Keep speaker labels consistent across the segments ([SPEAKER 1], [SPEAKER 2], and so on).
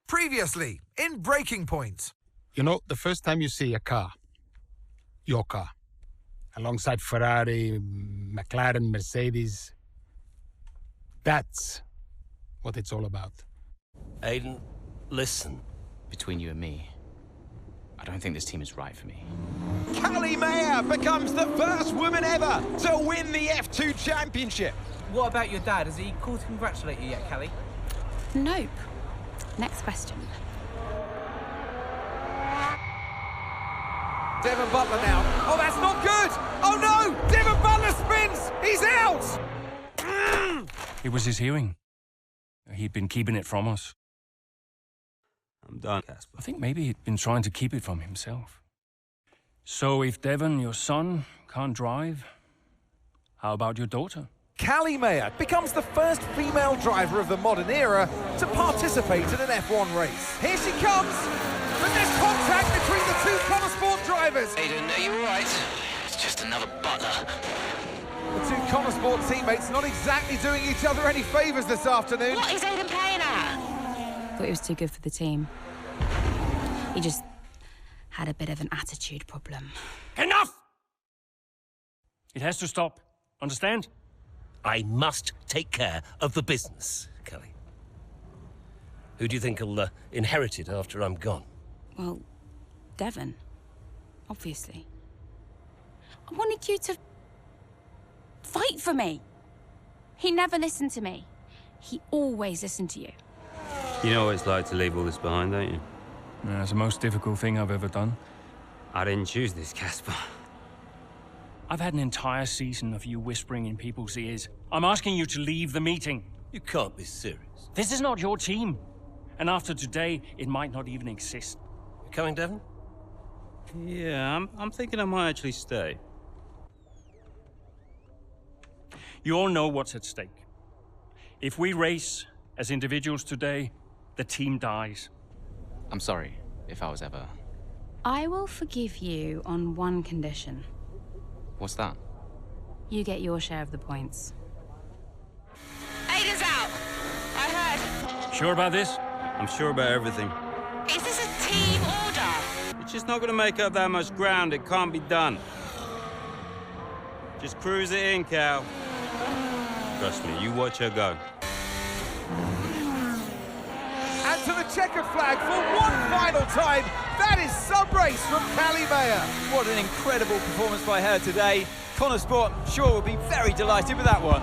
[SPEAKER 1] Previously, in Breaking Point.
[SPEAKER 2] You know, the first time you see a car, your car, alongside Ferrari, McLaren, Mercedes, that's what it's all about.
[SPEAKER 3] Aiden, listen.
[SPEAKER 4] Between you and me, I don't think this team is right for me.
[SPEAKER 5] Callie Mayer becomes the first woman ever to win the F2 Championship.
[SPEAKER 6] What about your dad? Has he called to congratulate you yet, Callie?
[SPEAKER 7] Nope. Next question.
[SPEAKER 5] Devon Butler now. Oh, that's not good! Oh no! Devon Butler spins! He's out!
[SPEAKER 8] It was his hearing. He'd been keeping it from us.
[SPEAKER 3] I'm done, Casper.
[SPEAKER 8] I think maybe he'd been trying to keep it from himself. So if Devon, your son, can't drive, how about your daughter?
[SPEAKER 1] Callie Mayer becomes the first female driver of the modern era to participate in an F1 race.
[SPEAKER 5] Here she comes! But there's contact between the two Connosport drivers!
[SPEAKER 9] Aiden, are you alright? It's just another Butler.
[SPEAKER 1] The two Connosport teammates not exactly doing each other any favours this afternoon.
[SPEAKER 9] What is Aiden playing at?
[SPEAKER 7] Thought he was too good for the team. He just had a bit of an attitude problem.
[SPEAKER 8] Enough! It has to stop. Understand?
[SPEAKER 3] I must take care of the business, Kelly. Who do you think will inherit it after I'm gone?
[SPEAKER 7] Well, Devon, obviously. I wanted you to fight for me. He never listened to me. He always listened to you.
[SPEAKER 10] You know what it's like to leave all this behind, don't you?
[SPEAKER 8] Yeah, it's the most difficult thing I've ever done.
[SPEAKER 10] I didn't choose this, Casper.
[SPEAKER 8] I've had an entire season of you whispering in people's ears. I'm asking you to leave the meeting.
[SPEAKER 3] You can't be serious.
[SPEAKER 8] This is not your team. And after today, it might not even exist.
[SPEAKER 3] You coming, Devon?
[SPEAKER 10] Yeah, I'm thinking I might actually stay.
[SPEAKER 8] You all know what's at stake. If we race as individuals today, the team dies.
[SPEAKER 4] I'm sorry if I was ever...
[SPEAKER 7] I will forgive you on one condition.
[SPEAKER 4] What's that?
[SPEAKER 7] You get your share of the points.
[SPEAKER 9] Aiden's out! I heard.
[SPEAKER 8] Sure about this?
[SPEAKER 10] I'm sure about everything.
[SPEAKER 9] Is this a team order?
[SPEAKER 10] It's just not going to make up that much ground. It can't be done. Just cruise it in, Cal. Trust me, you watch her go.
[SPEAKER 1] And to the checkered flag for one final time. That is sub-race from Callie Mayer.
[SPEAKER 5] What an incredible performance by her today. Connosport, sure, will be very delighted with that one.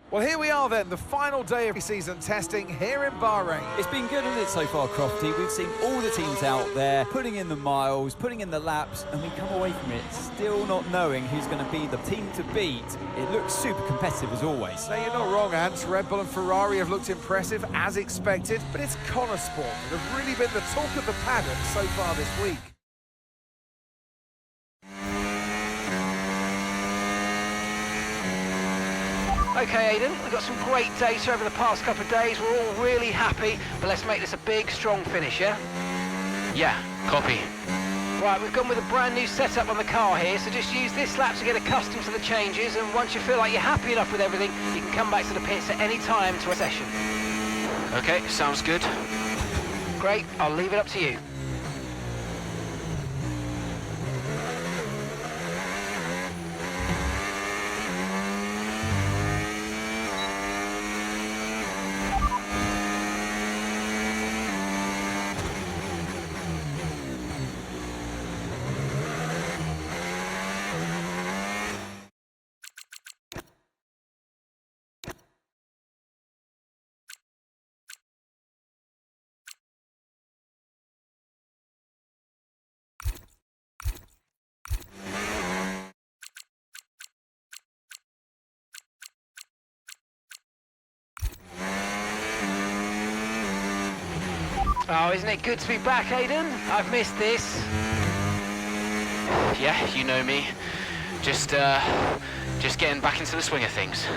[SPEAKER 1] Well, here we are then, the final day of season testing here in Bahrain.
[SPEAKER 5] It's been good, hasn't it, so far, Crofty? We've seen all the teams out there, putting in the miles, putting in the laps, and we come away from it still not knowing who's going to be the team to beat. It looks super competitive as always.
[SPEAKER 1] Now, you're not wrong, Ant. Red Bull and Ferrari have looked impressive, as expected, but it's Connosport that have really been the talk of the paddock so far this week.
[SPEAKER 11] Okay, Aidan, we've got some great data over the past couple of days. We're all really happy, but let's make this a big, strong finish, yeah?
[SPEAKER 4] Yeah, copy.
[SPEAKER 11] Right, we've gone with a brand new setup on the car here, so just use this lap to get accustomed to the changes, and once you feel like you're happy enough with everything, you can come back to the pits at any time to a session.
[SPEAKER 4] Okay, sounds good.
[SPEAKER 11] Great, I'll leave it up to you. Oh, isn't it good to be back, Aidan? I've missed this.
[SPEAKER 4] Yeah, you know me. Just getting back into the swing of things.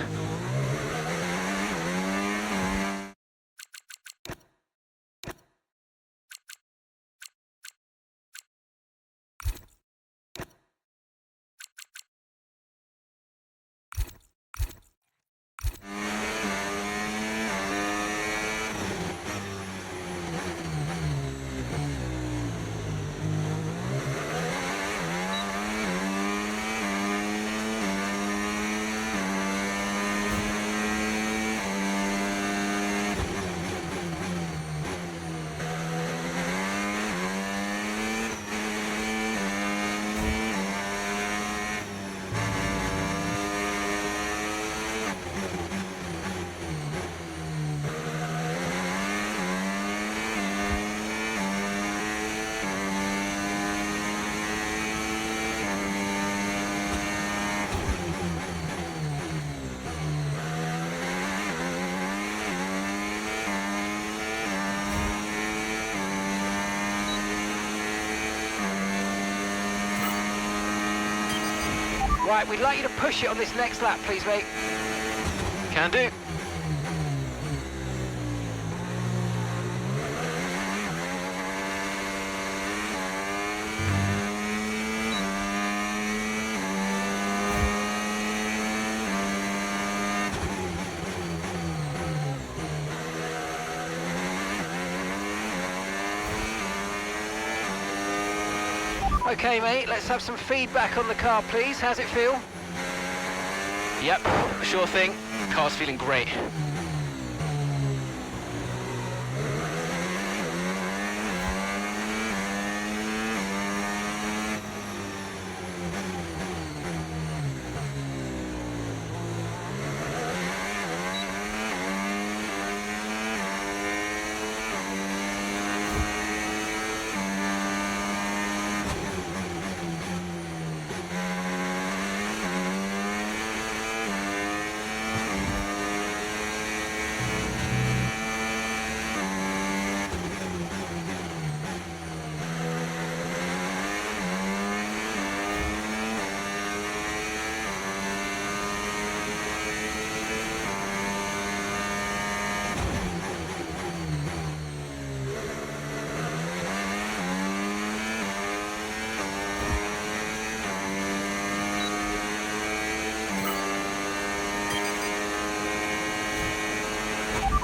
[SPEAKER 11] Right, we'd like you to push it on this next lap, please, mate.
[SPEAKER 4] Can do.
[SPEAKER 11] Okay, mate, let's have some feedback on the car, please. How's it feel?
[SPEAKER 4] Yep, sure thing. Car's feeling great.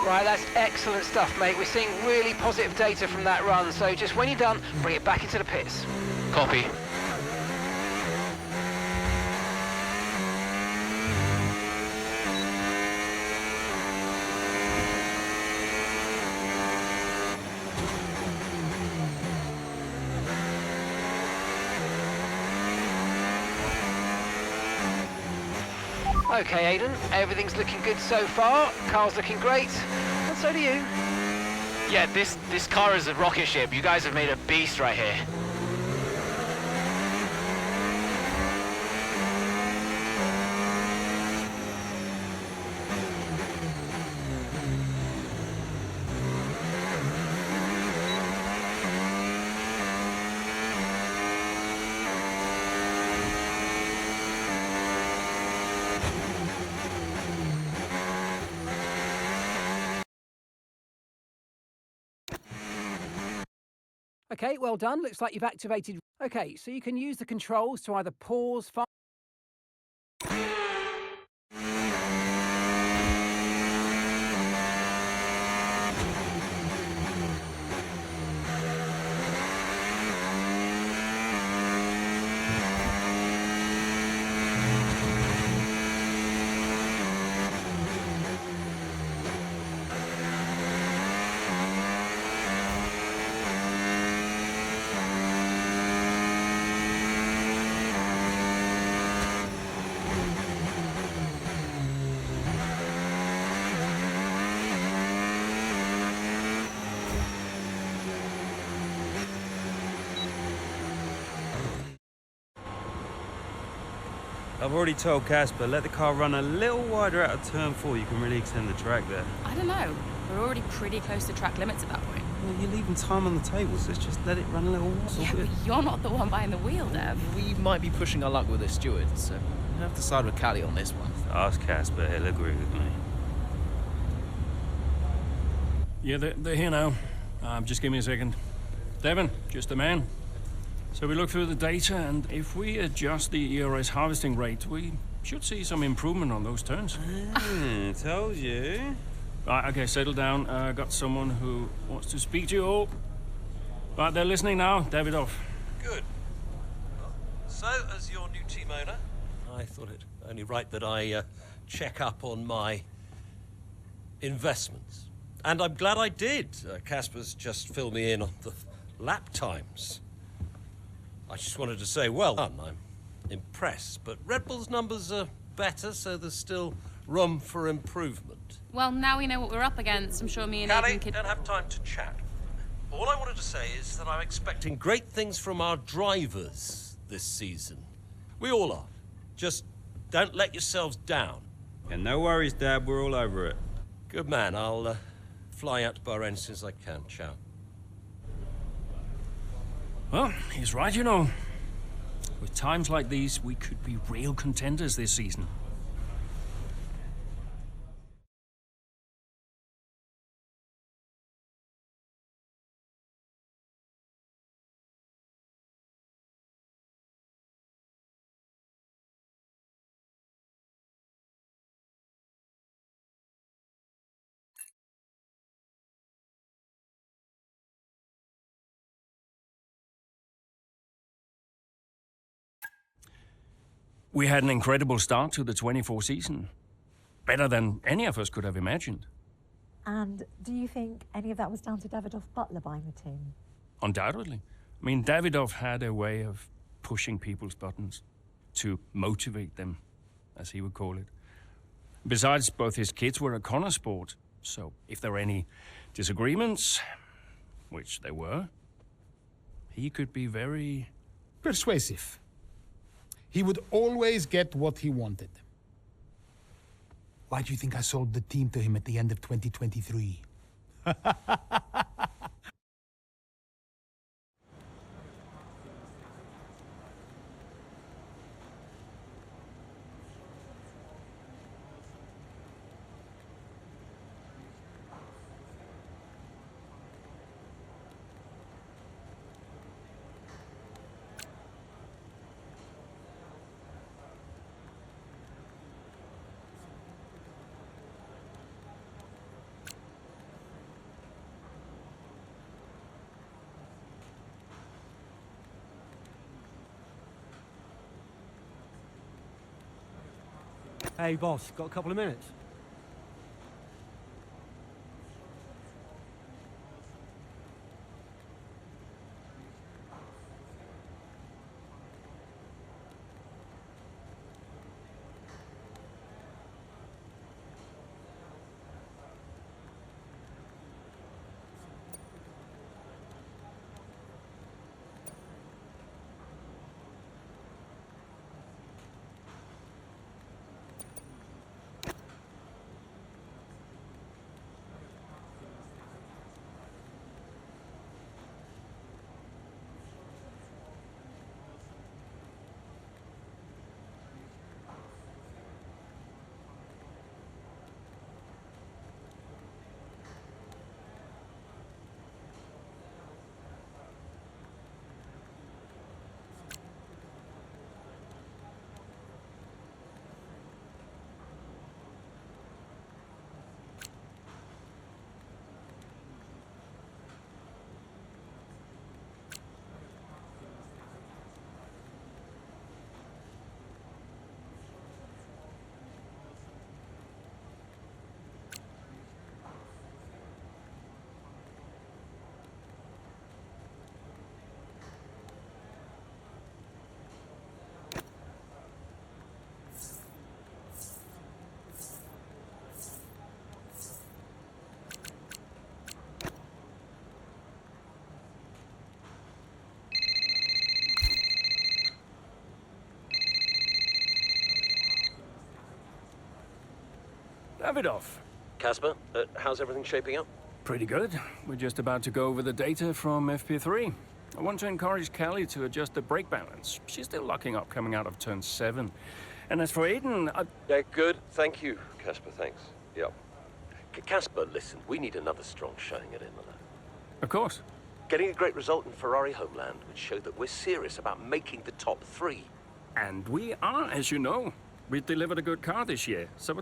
[SPEAKER 11] Right, that's excellent stuff, mate. We're seeing really positive data from that run, so just when you're done, bring it back into the pits.
[SPEAKER 4] Copy.
[SPEAKER 11] Okay, Aidan, everything's looking good so far. Car's looking great, and so do you.
[SPEAKER 4] Yeah, this car is a rocket ship. You guys have made a beast right here.
[SPEAKER 11] Okay, well done. Looks like you've activated... Okay, so you can use the controls to either pause...
[SPEAKER 10] I've already told Casper, let the car run a little wider out of turn 4. You can really extend the track there.
[SPEAKER 7] I don't know. We're already pretty close to track limits at that point.
[SPEAKER 10] Well, you're leaving time on the table, so just let it run a little wider.
[SPEAKER 7] Yeah, but you're not the one behind the wheel, Dev.
[SPEAKER 12] We might be pushing our luck with the steward, so we'll have to side with Callie on this one.
[SPEAKER 10] Ask Casper, he'll agree with me.
[SPEAKER 8] Yeah, they're here now. Just give me a second. Devon, just a man. So we look through the data, and if we adjust the ERS harvesting rate, we should see some improvement on those turns.
[SPEAKER 10] Told you.
[SPEAKER 8] Right, okay, settle down. Got someone who wants to speak to you all. Right, they're listening now. Davidoff.
[SPEAKER 3] Good. So, as your new team owner, I thought it only right that I check up on my investments. And I'm glad I did. Casper's just filled me in on the lap times. I just wanted to say, well done. I'm impressed, but Red Bull's numbers are better, so there's still room for improvement.
[SPEAKER 7] Well, now we know what we're up against. I'm sure me and
[SPEAKER 3] Callie,
[SPEAKER 7] Aidan could...
[SPEAKER 3] don't have time to chat. All I wanted to say is that I'm expecting great things from our drivers this season. We all are. Just don't let yourselves down.
[SPEAKER 10] And no worries, Dad, we're all over it.
[SPEAKER 3] Good man. I'll fly out to Bahrain as soon as I can. Ciao.
[SPEAKER 8] Well, he's right, you know. With times like these, we could be real contenders this season. We had an incredible start to the 24 season. Better than any of us could have imagined.
[SPEAKER 13] And do you think any of that was down to Davidoff Butler buying the team?
[SPEAKER 8] Undoubtedly. I mean, Davidoff had a way of pushing people's buttons to motivate them, as he would call it. Besides, both his kids were a Connor sport, so if there were any disagreements, which there were, he could be very...
[SPEAKER 2] persuasive. He would always get what he wanted. Why do you think I sold the team to him at the end of 2023?
[SPEAKER 14] Hey, boss, got a couple of minutes?
[SPEAKER 8] Davidoff.
[SPEAKER 3] Casper, how's everything shaping up?
[SPEAKER 8] Pretty good. We're just about to go over the data from FP3. I want to encourage Callie to adjust the brake balance. She's still locking up coming out of turn 7. And as for Aiden,
[SPEAKER 3] Yeah, good. Thank you, Casper. Thanks. Yep. Casper, listen, we need another strong showing at Imola.
[SPEAKER 8] Of course.
[SPEAKER 3] Getting a great result in Ferrari homeland would show that we're serious about making the top 3.
[SPEAKER 8] And we are, as you know. We've delivered a good car this year, so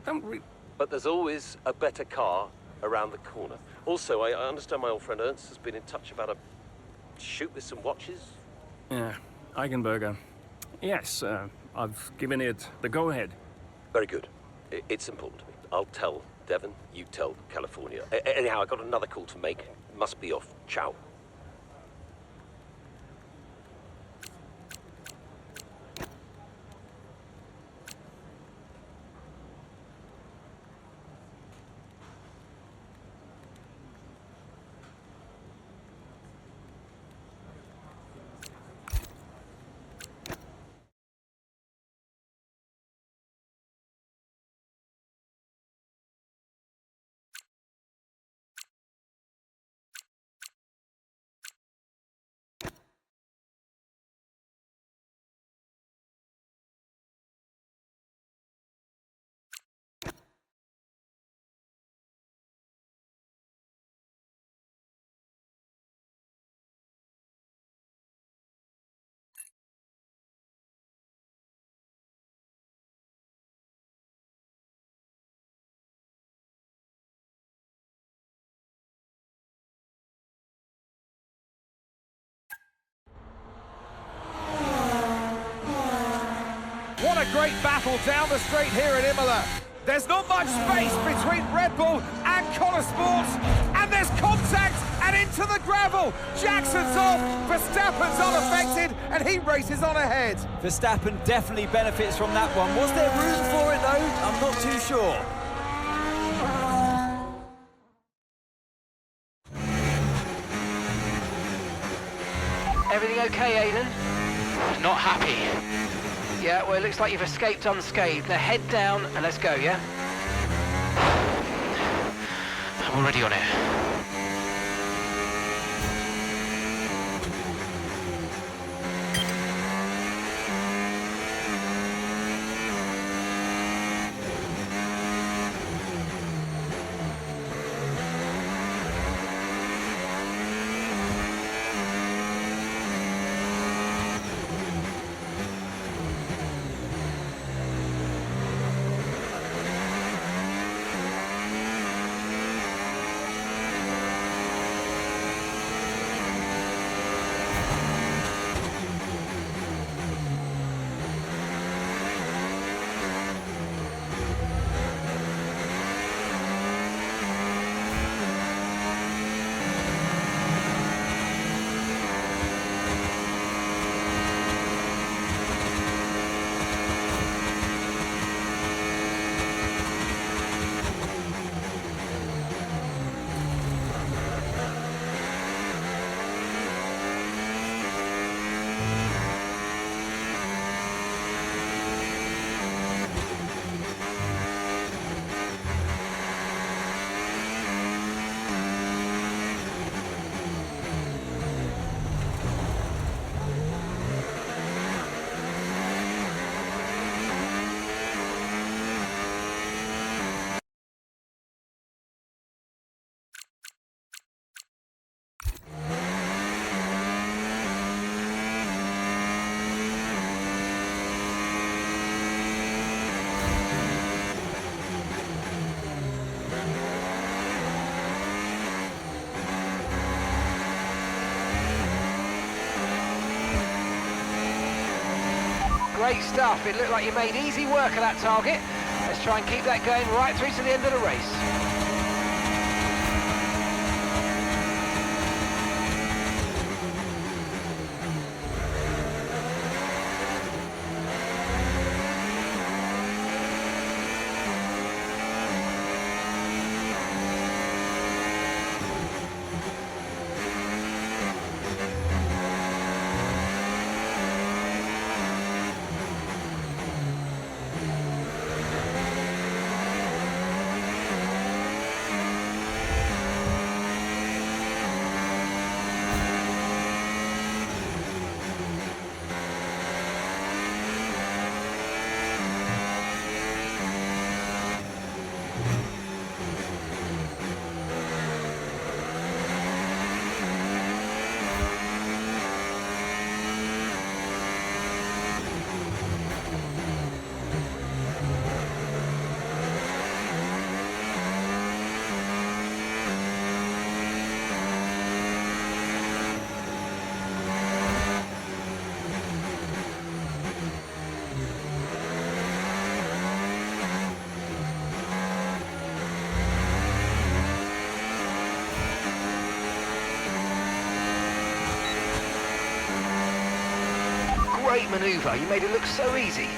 [SPEAKER 3] But there's always a better car around the corner. Also, I understand my old friend Ernst has been in touch about a shoot with some watches.
[SPEAKER 8] Yeah, Eigenberger. Yes, I've given it the go-ahead.
[SPEAKER 3] Very good. It's important to me. I'll tell Devon, you tell California. Anyhow, I got another call to make. Must be off. Ciao.
[SPEAKER 1] What a great battle down the straight here at Imola. There's not much space between Red Bull and Connor Sports, and there's contact and into the gravel. Jackson's off, Verstappen's unaffected, and he races on ahead.
[SPEAKER 5] Verstappen definitely benefits from that one. Was there room for it though? I'm not too sure.
[SPEAKER 11] Everything okay, Aiden?
[SPEAKER 4] Not happy.
[SPEAKER 11] Yeah, well, it looks like you've escaped unscathed. Now head down and let's go, yeah?
[SPEAKER 4] I'm already on it.
[SPEAKER 11] Great stuff. It looked like you made easy work of that target. Let's try and keep that going right through to the end of the race. great manoeuvre. You made it look so easy.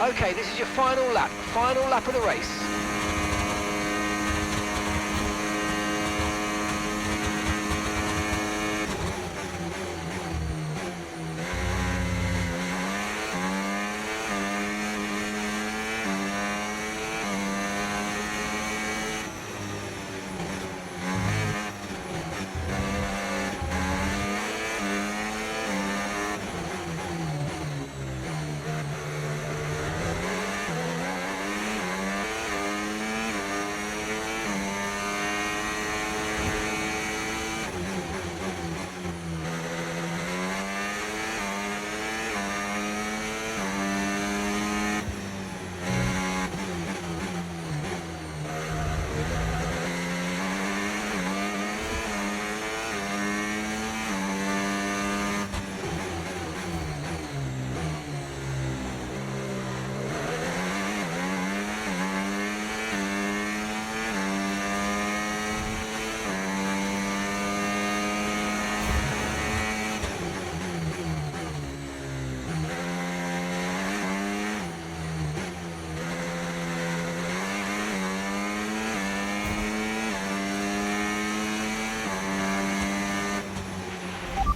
[SPEAKER 11] Okay, this is your final lap of the race.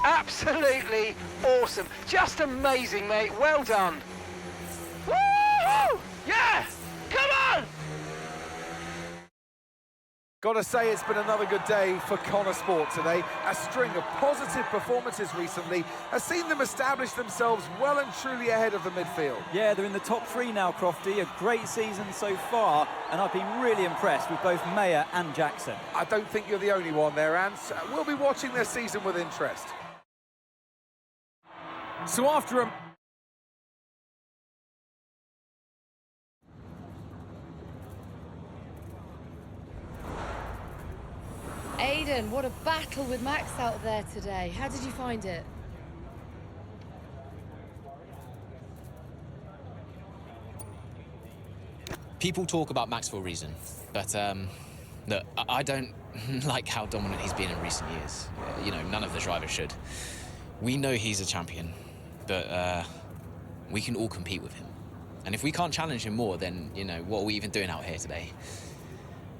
[SPEAKER 11] Absolutely awesome. Just amazing, mate. Well done. Woo! Yeah! Come on!
[SPEAKER 1] Gotta say, it's been another good day for Connor Sport today. A string of positive performances recently has seen them establish themselves well and truly ahead of the midfield.
[SPEAKER 5] Yeah, they're in the top three now, Crofty. A great season so far, and I've been really impressed with both Mayer and Jackson.
[SPEAKER 1] I don't think you're the only one there, Ants. We'll be watching their season with interest. So after a...
[SPEAKER 15] Aiden, what a battle with Max out there today. How did you find it?
[SPEAKER 4] People talk about Max for a reason, but look, I don't like how dominant he's been in recent years. You know, none of the drivers should. We know he's a champion, but we can all compete with him. And if we can't challenge him more, then, you know, what are we even doing out here today?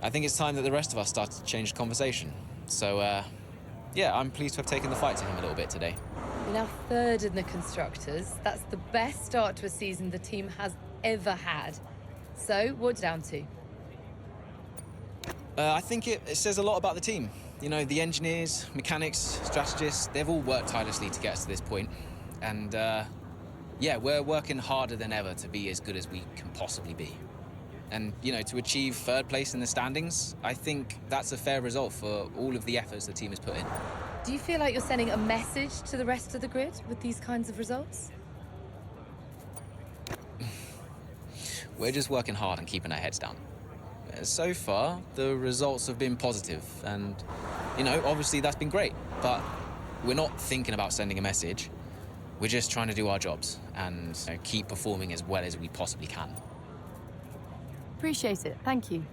[SPEAKER 4] I think it's time that the rest of us start to change the conversation. So, yeah, I'm pleased to have taken the fight to him a little bit today.
[SPEAKER 15] You're now third in the Constructors. That's the best start to a season the team has ever had. So, what's it down to?
[SPEAKER 4] I think it says a lot about the team. You know, the engineers, mechanics, strategists, they've all worked tirelessly to get us to this point. And, yeah, we're working harder than ever to be as good as we can possibly be. And, you know, to achieve third place in the standings, I think that's a fair result for all of the efforts the team has put in.
[SPEAKER 15] Do you feel like you're sending a message to the rest of the grid with these kinds of results?
[SPEAKER 4] We're just working hard and keeping our heads down. So far, the results have been positive, and, you know, obviously that's been great, but we're not thinking about sending a message. We're just trying to do our jobs and, you know, keep performing as well as we possibly can.
[SPEAKER 15] Appreciate it. Thank you.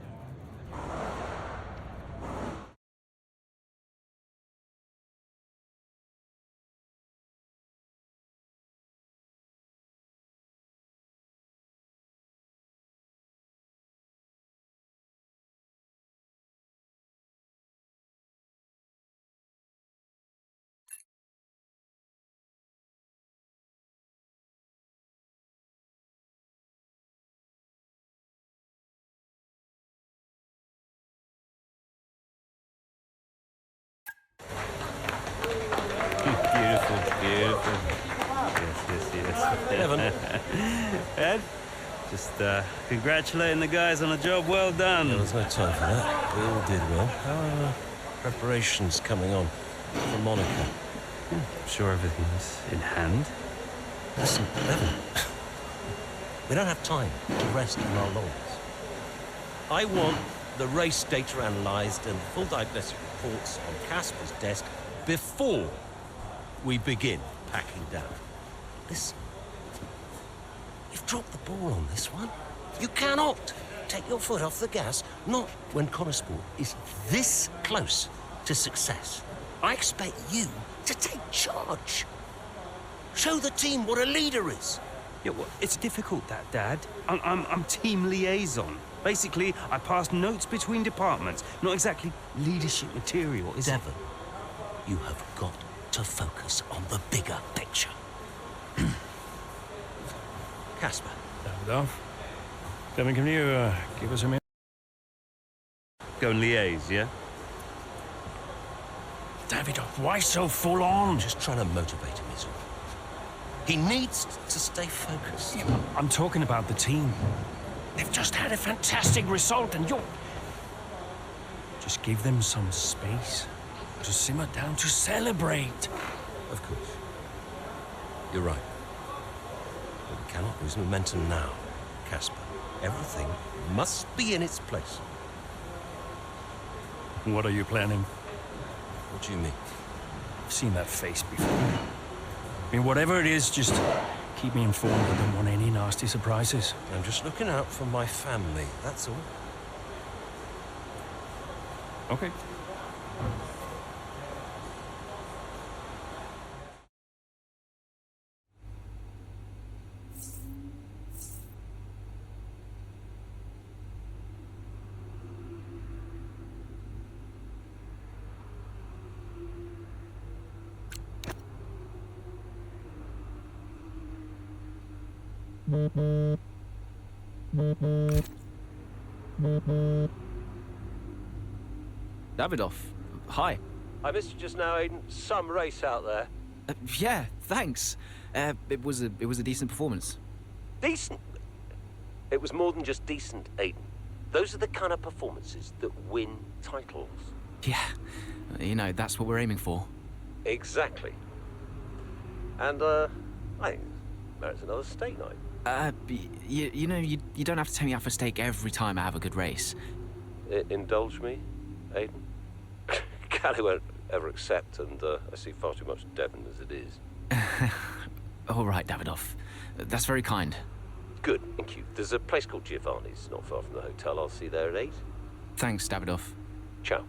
[SPEAKER 10] Beautiful. Yes.
[SPEAKER 3] Devon.
[SPEAKER 10] Ed, just congratulating the guys on a job well done.
[SPEAKER 3] There was no time for that. We all did well. How are preparations coming on for Monaco?
[SPEAKER 10] I'm sure everything's in hand.
[SPEAKER 3] Listen, Devon, we don't have time to rest on our laurels. I want the race data analysed and full diagnostic reports on Casper's desk before we begin packing down. Listen, you've dropped the ball on this one. You cannot take your foot off the gas, not when Connosport is this close to success. I expect you to take charge. Show the team what a leader is.
[SPEAKER 10] Yeah, well, it's difficult, that, Dad. I'm team liaison. Basically, I pass notes between departments. Not exactly leadership material, is it?
[SPEAKER 3] Devon, you have got to focus on the bigger picture. Casper.
[SPEAKER 8] Davidoff. Devon, can you give us a minute?
[SPEAKER 10] Go and liaise, yeah?
[SPEAKER 8] Davidoff, why so full on?
[SPEAKER 3] I'm just trying to motivate him, is all. He needs to stay focused.
[SPEAKER 8] Yeah, I'm talking about the team. They've just had a fantastic result, and you're... Just give them some space to simmer down, to celebrate.
[SPEAKER 3] Of course. You're right. But we cannot lose momentum now, Casper. Everything must be in its place.
[SPEAKER 8] What are you planning?
[SPEAKER 3] What do you mean?
[SPEAKER 8] I've seen that face before. I mean, whatever it is, just keep me informed. I don't want any nasty surprises.
[SPEAKER 3] I'm just looking out for my family, that's all.
[SPEAKER 8] Okay.
[SPEAKER 12] Davidoff, hi.
[SPEAKER 3] I missed you just now, Aiden. Some race out there.
[SPEAKER 12] Yeah, thanks. It was a decent performance.
[SPEAKER 3] Decent? It was more than just decent, Aiden. Those are the kind of performances that win titles.
[SPEAKER 12] Yeah, you know, that's what we're aiming for.
[SPEAKER 3] Exactly. And, I think merits another steak night.
[SPEAKER 12] You know, you don't have to take me out for steak every time I have a good race.
[SPEAKER 3] Indulge me, Aiden? Callie won't ever accept, and I see far too much Devon as it is.
[SPEAKER 12] All right, Davidoff. That's very kind.
[SPEAKER 3] Good, thank you. There's a place called Giovanni's, not far from the hotel. I'll see you there at 8.
[SPEAKER 4] Thanks, Davidoff.
[SPEAKER 3] Ciao.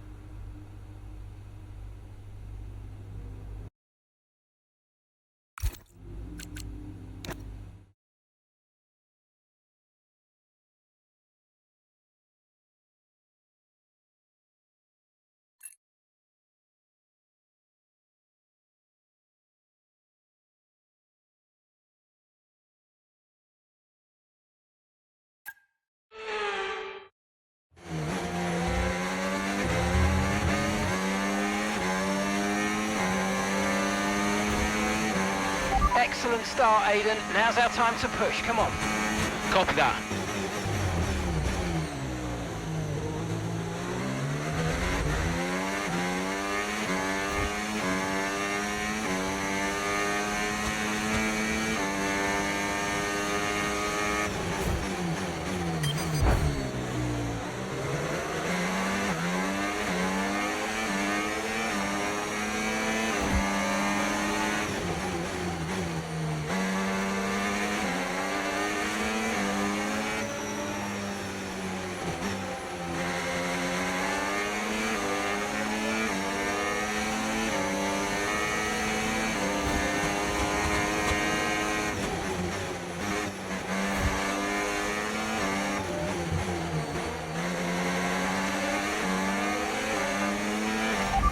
[SPEAKER 11] Excellent start, Aidan. Now's our time to push. Come on.
[SPEAKER 9] Copy that.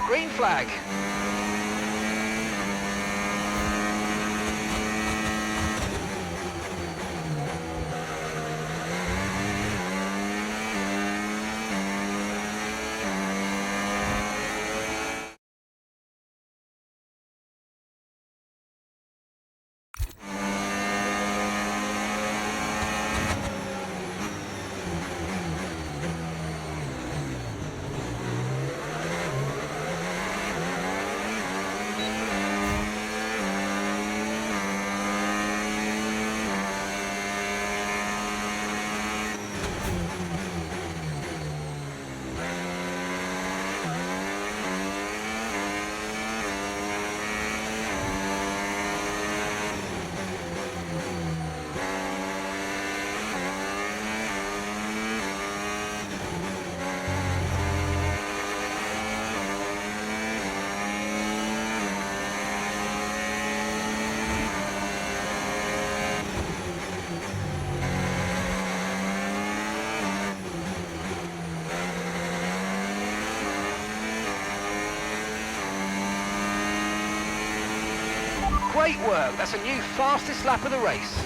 [SPEAKER 11] Green flag. Great work. That's a new fastest lap of the race.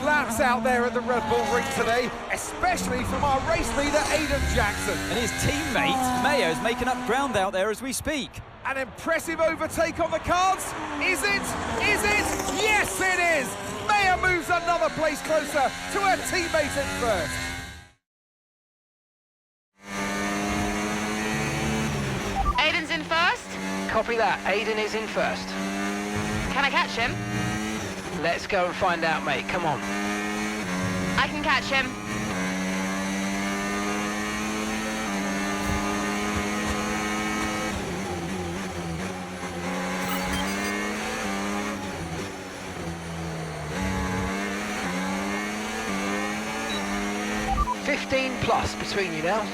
[SPEAKER 1] Laps out there at the Red Bull Ring today, especially from our race leader Aidan Jackson.
[SPEAKER 5] And his teammate Mayo's making up ground out there as we speak.
[SPEAKER 1] An impressive overtake on the cards. Is it? Is it? Yes, it is. Mayo moves another place closer to her teammate in first.
[SPEAKER 9] Aidan's in first?
[SPEAKER 11] Copy that. Aidan is in first.
[SPEAKER 9] Can I catch him?
[SPEAKER 11] Let's go and find out, mate. Come on.
[SPEAKER 9] I can catch him.
[SPEAKER 11] +15 between you now.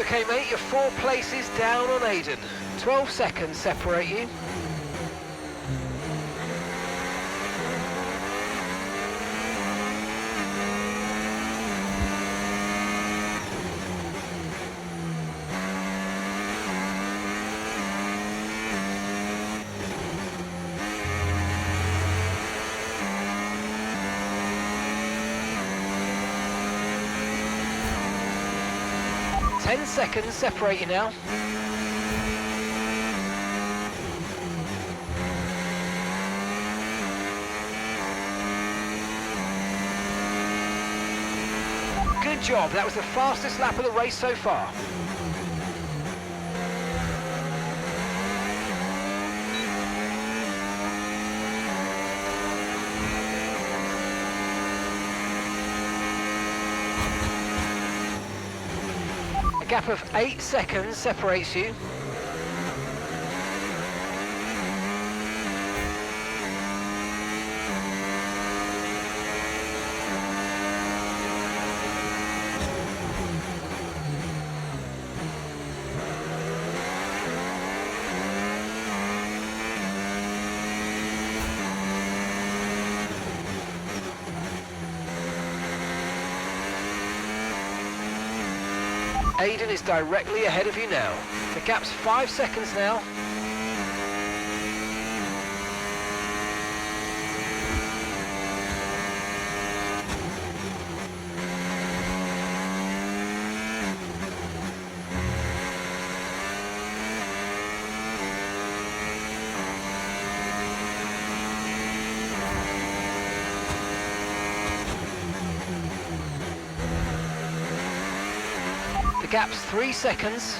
[SPEAKER 11] Okay, mate, you're 4 places down on Aiden. 12 seconds separate you. Ten seconds separate you now. Good job, that was the fastest lap of the race so far. A gap of 8 seconds separates you. Aiden is directly ahead of you now. The gap's 5 seconds now. The gap's 3 seconds.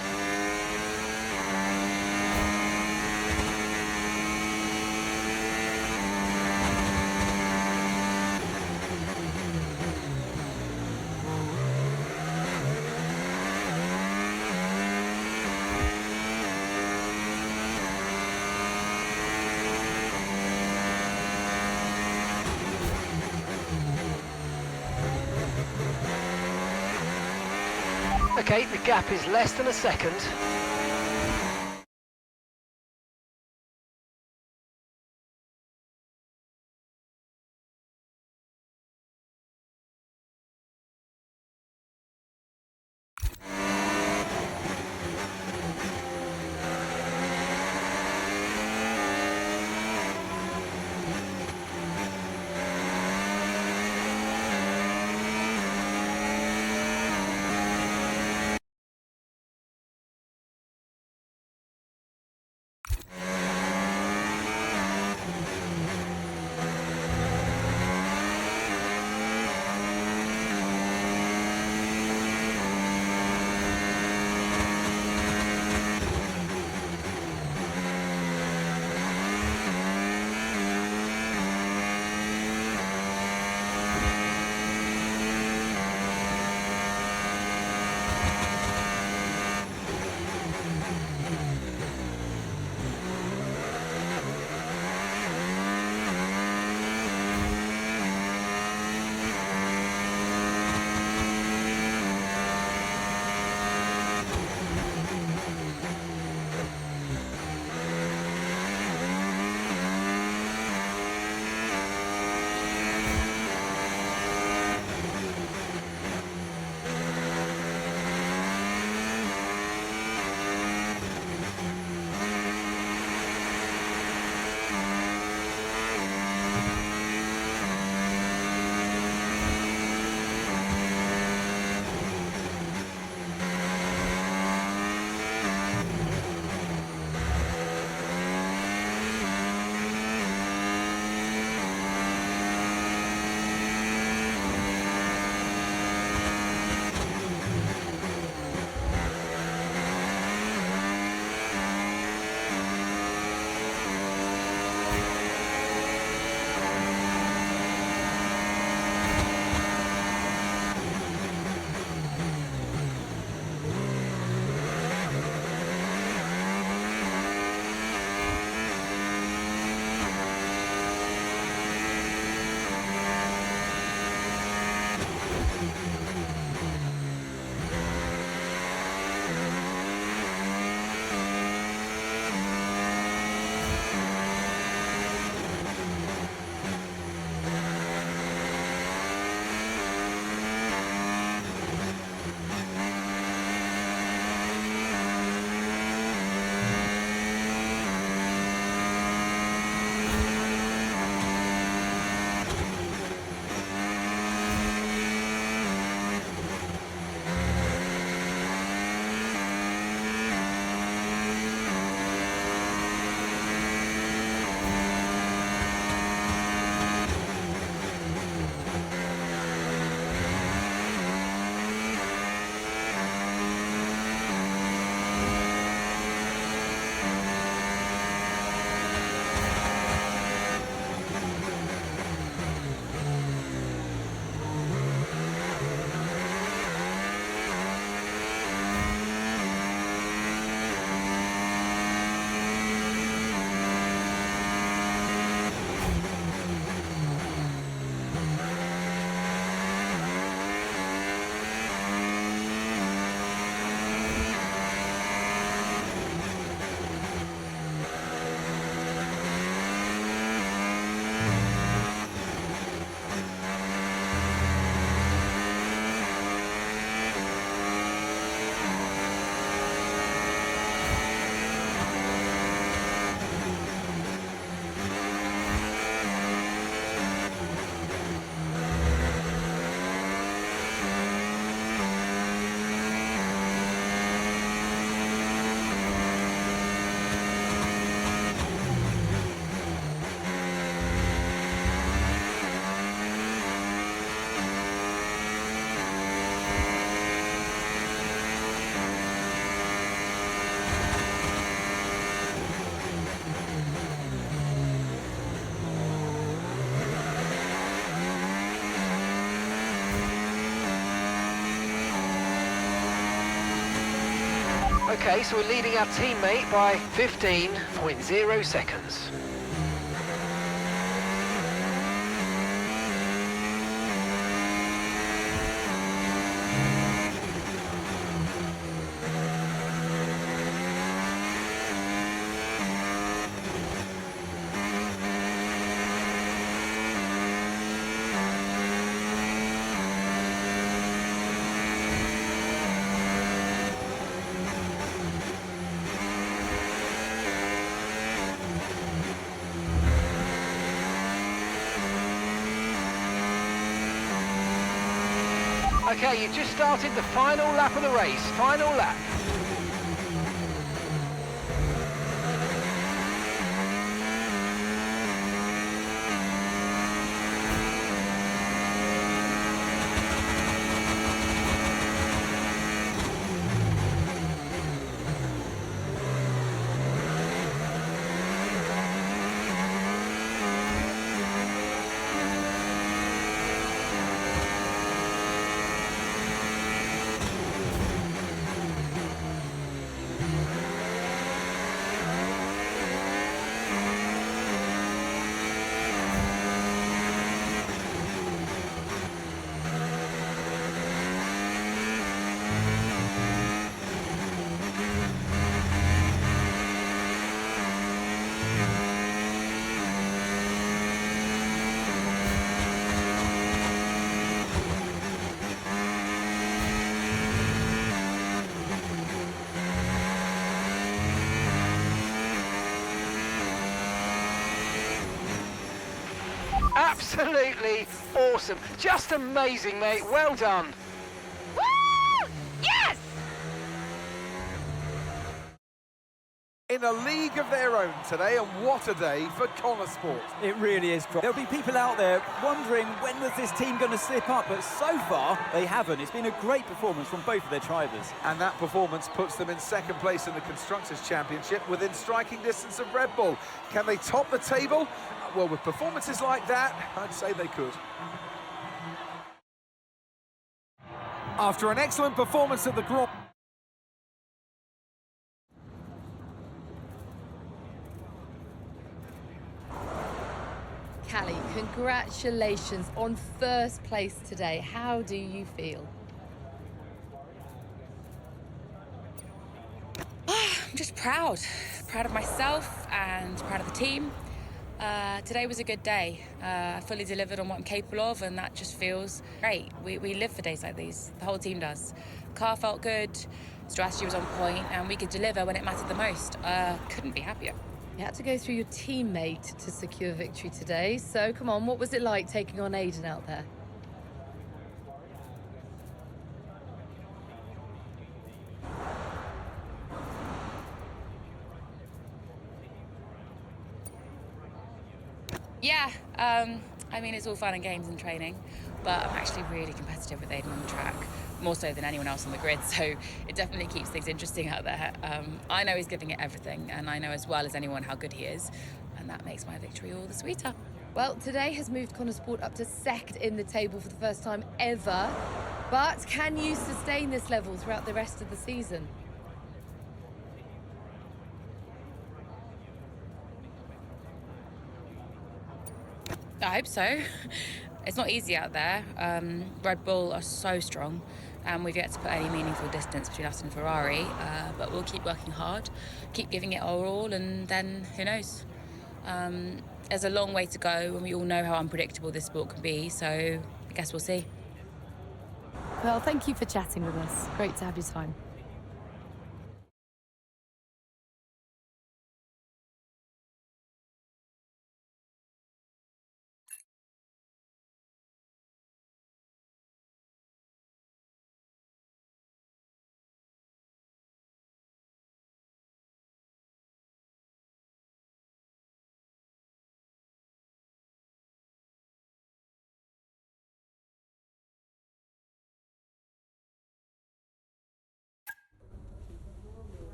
[SPEAKER 11] Okay, the gap is less than a second. Okay, so we're leading our teammate by 15.0 seconds. Okay, you just started the final lap of the race. Final lap. Absolutely awesome. Just amazing, mate. Well done.
[SPEAKER 9] Woo! Yes!
[SPEAKER 1] In a league of their own today, and what a day for Connor Sport.
[SPEAKER 5] It really is. There'll be people out there wondering when was this team going to slip up, but so far they haven't. It's been a great performance from both of their drivers.
[SPEAKER 1] And that performance puts them in second place in the Constructors' Championship within striking distance of Red Bull. Can they top the table? Well, with performances like that, I'd say they could. After an excellent performance at the Grand...
[SPEAKER 15] Callie, congratulations on first place today. How do you feel?
[SPEAKER 7] I'm just proud. Proud of myself and proud of the team. Today was a good day. I fully delivered on what I'm capable of, and that just feels great. We live for days like these. The whole team does. Car felt good, strategy was on point, and we could deliver when it mattered the most. Couldn't be happier.
[SPEAKER 15] You had to go through your teammate to secure victory today. So, come on, what was it like taking on Aiden out there?
[SPEAKER 7] Yeah, I mean, it's all fun and games and training, but I'm actually really competitive with Aiden on the track, more so than anyone else on the grid, so it definitely keeps things interesting out there. I know he's giving it everything, and I know as well as anyone how good he is, and that makes my victory all the sweeter.
[SPEAKER 15] Well, today has moved Connor Sport up to second in the table for the first time ever, but can you sustain this level throughout the rest of the season?
[SPEAKER 7] I hope so. It's not easy out there. Red Bull are so strong, and we've yet to put any meaningful distance between us and Ferrari, but we'll keep working hard, keep giving it our all, and then who knows? There's a long way to go, and we all know how unpredictable this sport can be, so I guess we'll see.
[SPEAKER 15] Well, thank you for chatting with us. Great to have your time.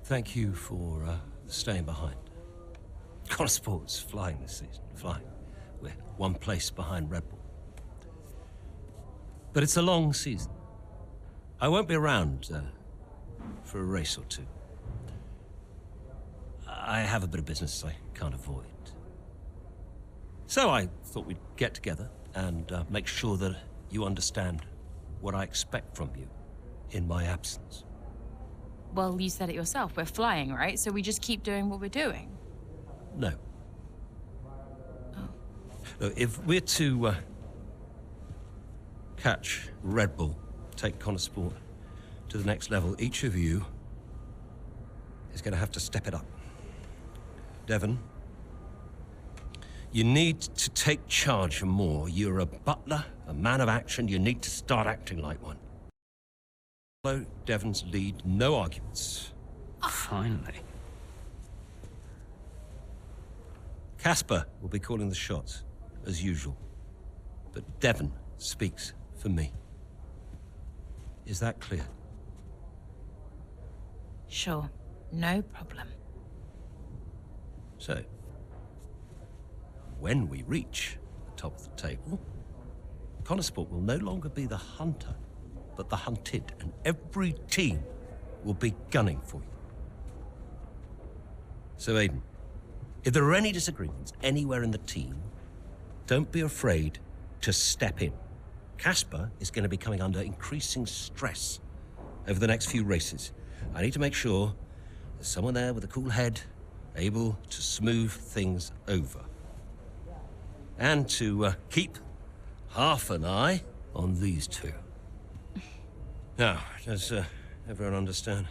[SPEAKER 3] Thank you for staying behind. Connor Sport's flying this season, flying. We're one place behind Red Bull. But it's a long season. I won't be around for a race or two. I have a bit of business I can't avoid. So I thought we'd get together and make sure that you understand what I expect from you in my absence.
[SPEAKER 7] Well, you said it yourself. We're flying, right? So we just keep doing what we're doing.
[SPEAKER 3] No. Look, if we're to catch Red Bull, take Connor Sport to the next level, each of you is going to have to step it up. Devon, you need to take charge more. You're a butler, a man of action. You need to start acting like one. Follow Devon's lead, no arguments.
[SPEAKER 10] Finally.
[SPEAKER 3] Casper will be calling the shots, as usual. But Devon speaks for me. Is that clear?
[SPEAKER 7] Sure. No problem.
[SPEAKER 3] So, when we reach the top of the table, Connor Sport will no longer be the hunter, but the hunted, and every team will be gunning for you. So, Aiden, if there are any disagreements anywhere in the team, don't be afraid to step in. Casper is going to be coming under increasing stress over the next few races. I need to make sure there's someone there with a cool head, able to smooth things over. And to keep half an eye on these two. Now, does everyone understand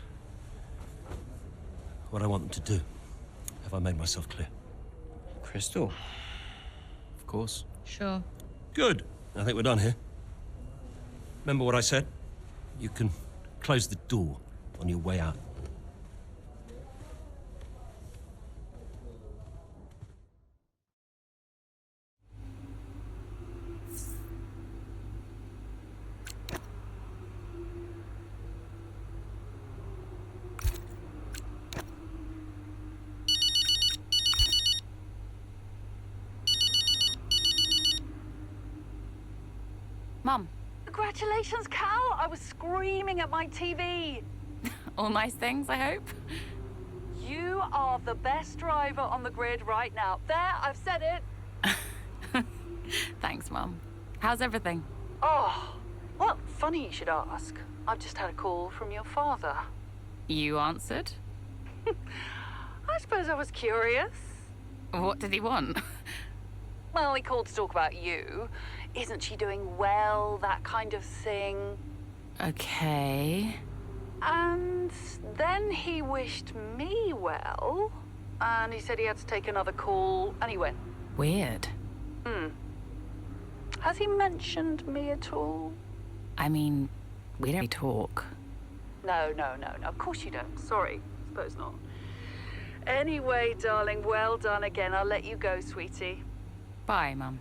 [SPEAKER 3] what I want them to do? Have I made myself clear?
[SPEAKER 12] Crystal. Of course.
[SPEAKER 7] Sure.
[SPEAKER 3] Good. I think we're done here. Remember what I said? You can close the door on your way out.
[SPEAKER 7] Mum.
[SPEAKER 9] Congratulations, Cal! I was screaming at my TV.
[SPEAKER 7] All nice things, I hope.
[SPEAKER 9] You are the best driver on the grid right now. There, I've said it.
[SPEAKER 7] Thanks, Mum. How's everything?
[SPEAKER 9] Oh, well, funny you should ask. I've just had a call from your father.
[SPEAKER 7] You answered?
[SPEAKER 9] I suppose I was curious.
[SPEAKER 7] What did he want?
[SPEAKER 9] Well, he called to talk about you. Isn't she doing well? That kind of thing.
[SPEAKER 7] Okay.
[SPEAKER 9] And then he wished me well. And he said he had to take another call, and he went.
[SPEAKER 7] Weird.
[SPEAKER 9] Has he mentioned me at all?
[SPEAKER 7] I mean, we don't talk.
[SPEAKER 9] No. Of course you don't. Sorry. Suppose not. Anyway, darling, well done again. I'll let you go, sweetie.
[SPEAKER 7] Bye, Mum.